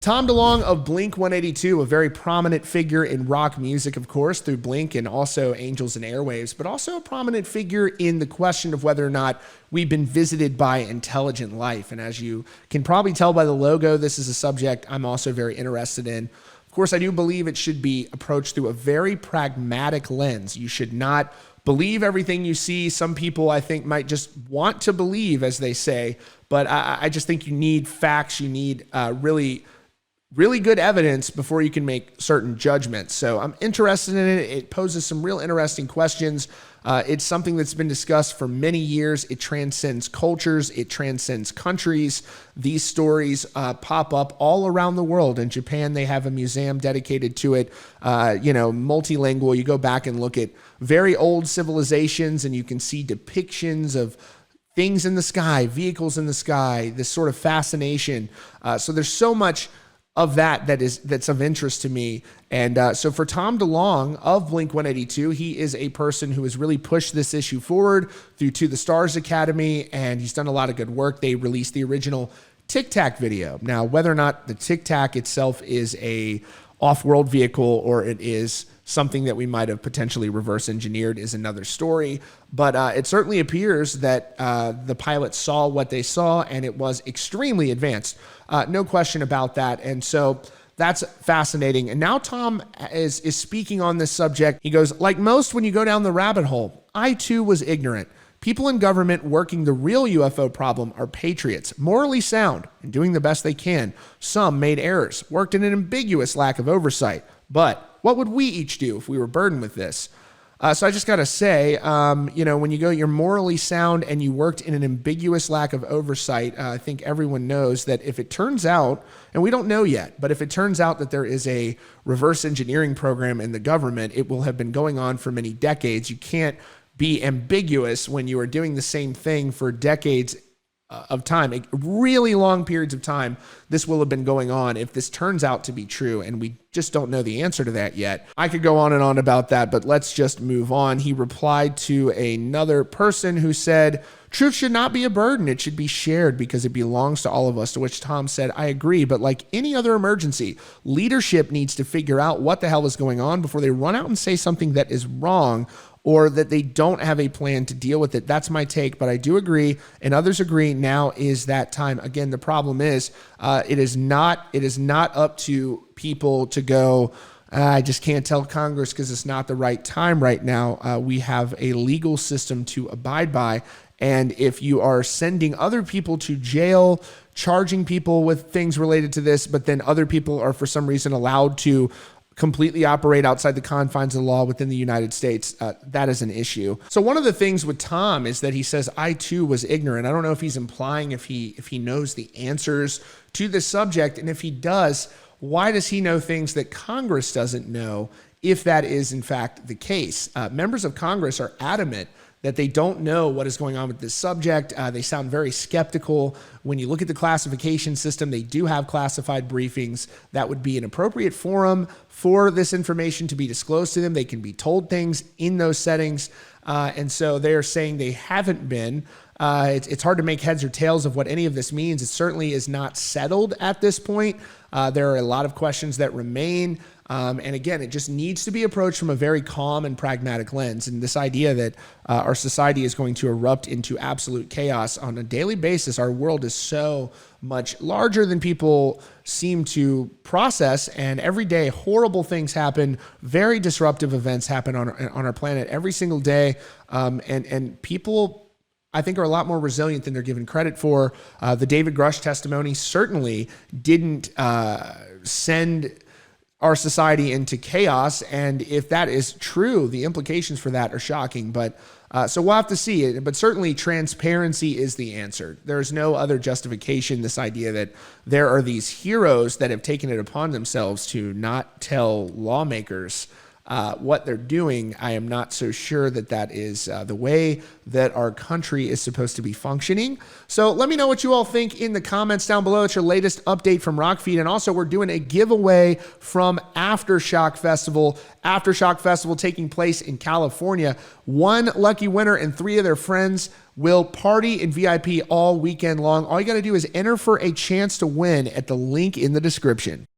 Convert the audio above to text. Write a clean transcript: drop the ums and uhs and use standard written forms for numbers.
Tom DeLonge of Blink-182, a very prominent figure in rock music, of course, through Blink and also Angels and Airwaves, but also a prominent figure in the question of whether or not we've been visited by intelligent life. And as you can probably tell by the logo, this is a subject I'm also very interested in. Of course, I do believe it should be approached through a very pragmatic lens. You should not believe everything you see. Some people, I think, might just want to believe, as they say, but I just think you need facts. You need really good evidence before you can make certain judgments. So I'm interested in it. It poses some real interesting questions. It's something that's been discussed for many years. It transcends cultures. It transcends countries. These stories pop up all around the world. In Japan, they have a museum dedicated to it, multilingual. You go back and look at very old civilizations and you can see depictions of things in the sky, vehicles in the sky, this sort of fascination. So there's so much of that's of interest to me. And so for Tom DeLonge of Blink-182, he is a person who has really pushed this issue forward through To the Stars Academy, and he's done a lot of good work. They released the original Tic Tac video. Now, whether or not the Tic Tac itself is a off-world vehicle or it is something that we might have potentially reverse engineered is another story. But it certainly appears that the pilots saw what they saw, and it was extremely advanced. No question about that. And so that's fascinating. And now Tom is speaking on this subject. He goes, like most, when you go down the rabbit hole, I too was ignorant. People in government working the real UFO problem are patriots, morally sound, and doing the best they can. Some made errors, worked in an ambiguous lack of oversight. But what would we each do if we were burdened with this? So I just got to say, when you go, you're morally sound and you worked in an ambiguous lack of oversight, I think everyone knows that if it turns out, and we don't know yet, but if it turns out that there is a reverse engineering program in the government, it will have been going on for many decades. You can't be ambiguous when you are doing the same thing for decades of time, really long periods of time. This will have been going on if this turns out to be true, and we just don't know the answer to that yet. I could go on and on about that, but let's just move on. He replied to another person who said, truth should not be a burden. It should be shared because it belongs to all of us, to which Tom said, I agree, but like any other emergency, leadership needs to figure out what the hell is going on before they run out and say something that is wrong, or that they don't have a plan to deal with it. That's my take, but I do agree, and others agree, now is that time. Again, the problem is it is not up to people to go, I just can't tell Congress because it's not the right time right now. We have a legal system to abide by, and if you are sending other people to jail, charging people with things related to this, but then other people are for some reason allowed to completely operate outside the confines of the law within the United States, that is an issue. So one of the things with Tom is that he says, I too was ignorant. I don't know if he's implying if he knows the answers to this subject. And if he does, why does he know things that Congress doesn't know if that is in fact the case? Members of Congress are adamant that they don't know what is going on with this subject. They sound very skeptical. When you look at the classification system, they do have classified briefings. That would be an appropriate forum for this information to be disclosed to them. They can be told things in those settings. And so they're saying they haven't been. It's hard to make heads or tails of what any of this means. It certainly is not settled at this point. There are a lot of questions that remain. And again, it just needs to be approached from a very calm and pragmatic lens. And this idea that our society is going to erupt into absolute chaos on a daily basis, our world is so much larger than people seem to process. And every day, horrible things happen. Very disruptive events happen on our planet every single day. And people, I think, are a lot more resilient than they're given credit for. The David Grush testimony certainly didn't send our society into chaos. And if that is true, the implications for that are shocking. But so we'll have to see it. But certainly transparency is the answer. There's no other justification. This idea that there are these heroes that have taken it upon themselves to not tell lawmakers what they're doing, I am not so sure that that is the way that our country is supposed to be functioning. So let me know what you all think in the comments down below. It's your latest update from Rockfeed. And also, we're doing a giveaway from Aftershock Festival. Aftershock Festival taking place in California. One lucky winner and 3 of their friends will party in VIP all weekend long. All you got to do is enter for a chance to win at the link in the description.